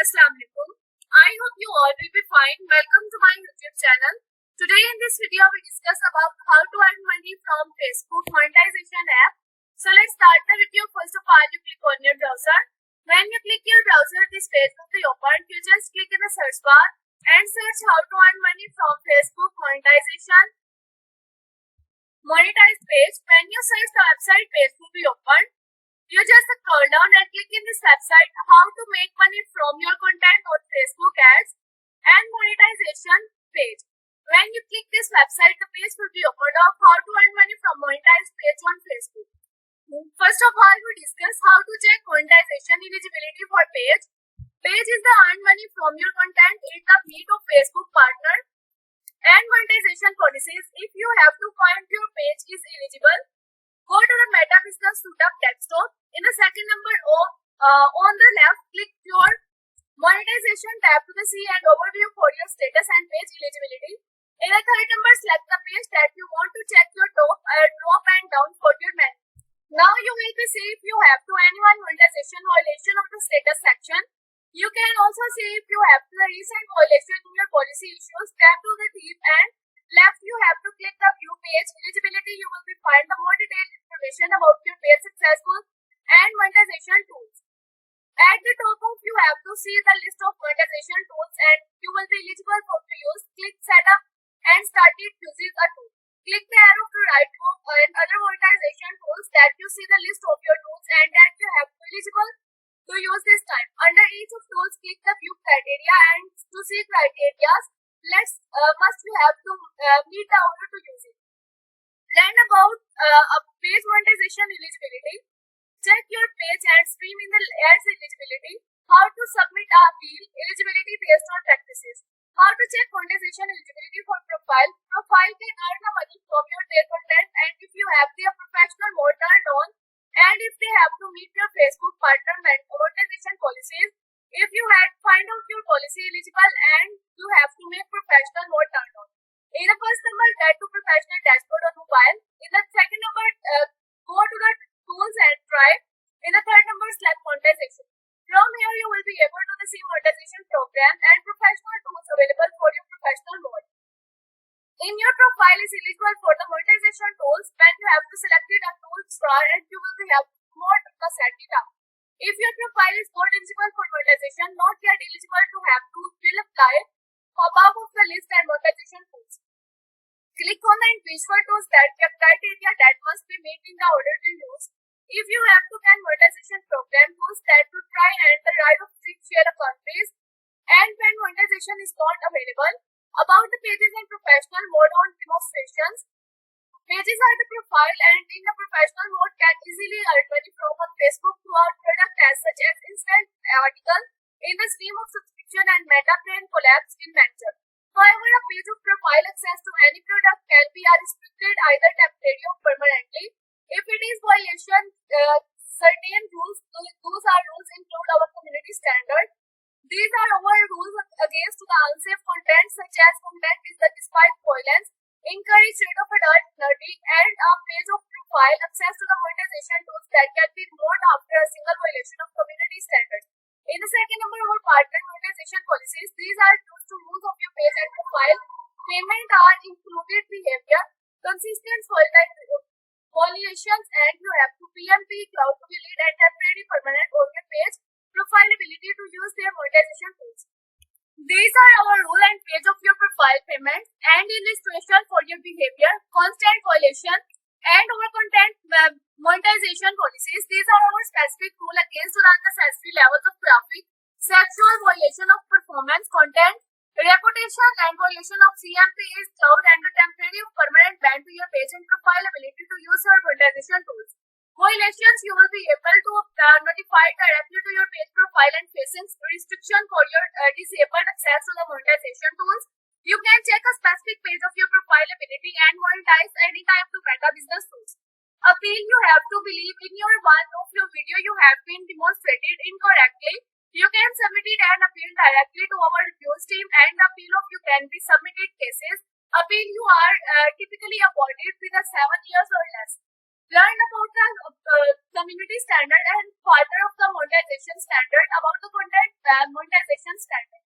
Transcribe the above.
Assalamu alaikum. I hope you all will be fine. Welcome to my YouTube channel. Today in this video we discuss about how to earn money from Facebook monetization app. So let's start the video. First of all, you click on your browser. When you click your browser, this page will be opened. You just click in the search bar and search how to earn money from Facebook monetization. Monetized page. When you search, the website page will be opened. You just scroll down and click in this website how to make money from your content on Facebook ads and monetization page. When you click this website, the page will be opened of how to earn money from monetized page on Facebook. First of all, we discuss how to check monetization eligibility for page. Page is the earn money from your content in the feed of Facebook partner and monetization policies. If you have to find your page is eligible, go to the Meta Business Setup desktop. In the second number on the left, click your monetization tab to see an overview for your status and page eligibility. In the third number, select the page that you want to check your drop and down for your menu. Now you will be see if you have to anyone monetization violation of the status section. You can also see if you have the recent violation in your policy issues. Tap to the tip and left you have to click the view page eligibility. You will be find the more detailed information about your page successful and monetization tools. At the top of you have to see the list of monetization tools and you will be eligible for to use. Click setup and start it using a tool. Click the arrow to right and other monetization tools that you see the list of your tools and that you have to eligible to use this time. Under each of tools, click the view criteria and to see criteria, must you have to meet the order to use it. Learn about page monetization eligibility. Check your page and stream in the ads eligibility. How to submit a appeal eligibility based on practices. How to check monetization eligibility for profile. Profile can earn the money from your their content and if you have their professional mode turned on and if they have to meet your Facebook partner monetization policies. If you had find out your policy eligible and you have to make professional mode turned on. In the first number, get to professional dashboard on mobile. In the second number, go to the tools and try. In the third number, select monetization. From here, you will be able to see monetization program and professional tools available for your professional mode. In your profile is eligible for the monetization tools when you have to select it a tool star and you will be have more to set it up. If your profile is not eligible for monetization, not yet eligible to have to will apply above of the list and monetization tools. Click on the individual tools that have criteria that must be met in the order to use. If you have to can monetization program tools that to try and the right of free share of countries and when monetization is not available. About the pages and professional mode on demonstrations. Pages are the profile and in the professional mode can easily earn money from a Facebook to our product as such as instant article in the stream of subscription and meta train collabs in Mentor. However, a page of profile access to any product can be restricted either temporarily or permanently. If it is violation certain rules, those are rules include our community standard. These are our rules against the unsafe content such as content is that despite violence, encourage rate of adult nudity and a page of profile access to the monetization tools that can be removed after a single violation of community standards. In the second number, our partner monetization policies. These are tools to use of your page and profile. Payment are included behavior, consistent violations and you have to PMP, cloud to be lead and temporary permanent on your page. Profile ability to use their monetization tools. These are our rule and page of your profile payments and illustration for your behavior, constant violation and our content monetization policies. These are our specific rule against the unnecessary levels of traffic, sexual violation of performance content, reputation and violation of CMP is cloud and a temporary or permanent ban to your page and profile ability to use your monetization tools. Violations you will be able to notify directly to your page profile and facing restriction for your disabled access to the monetization tools. You can check a specific page of your profile ability and monetize anytime to Meta Business tools. Appeal you have to believe in your one of your video you have been demonstrated incorrectly. You can submit it and appeal directly to our reviews team and appeal of you can be submitted cases. Appeal you are typically awarded with a 7 years or less. Learn about the community standard and further of the monetization standard about the content the monetization strategy.